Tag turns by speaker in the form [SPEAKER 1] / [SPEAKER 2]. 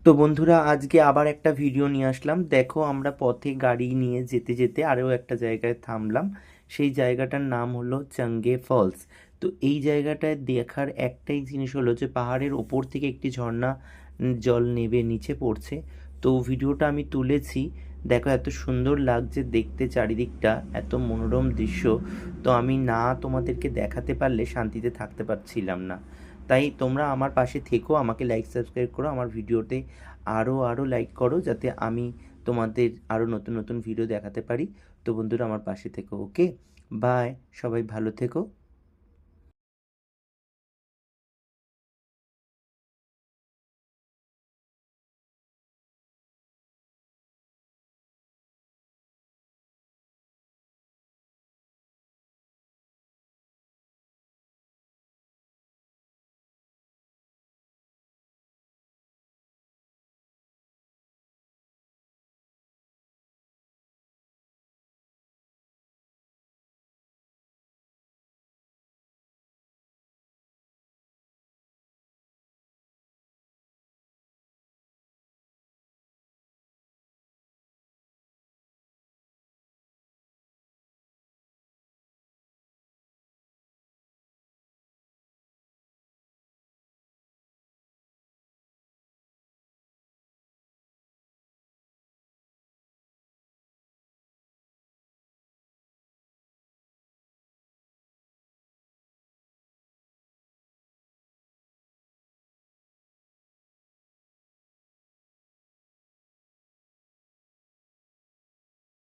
[SPEAKER 1] তো বন্ধুরা আজকে আবার একটা ভিডিও নিয়ে আসলাম। দেখো আমরা পথে গাড়ি নিয়ে যেতে যেতে আরও একটা জায়গায় থামলাম। সেই জায়গাটার নাম হলো চাঙ্গে ফলস। তো এই জায়গাটায় দেখার একটাই জিনিস হলো যে পাহাড়ের ওপর থেকে একটি ঝর্ণা জল নেবে নিচে পড়ছে। তো ভিডিওটা আমি তুলেছি। দেখো এত সুন্দর লাগছে দেখতে, চারিদিকটা এত মনোরম দৃশ্য। তো আমি না তোমাদেরকে দেখাতে পারলে শান্তিতে থাকতে পারছিলাম না। তাই তোমরা আমার পাশে থেকো, আমাকে লাইক সাবস্ক্রাইব করো, আমার ভিডিওতে আরও লাইক করো যাতে আমি তোমাদের আরও নতুন নতুন ভিডিও দেখাতে পারি। তো বন্ধুরা আমার পাশে থেকো, ওকে? বাই, সবাই ভালো থেকো।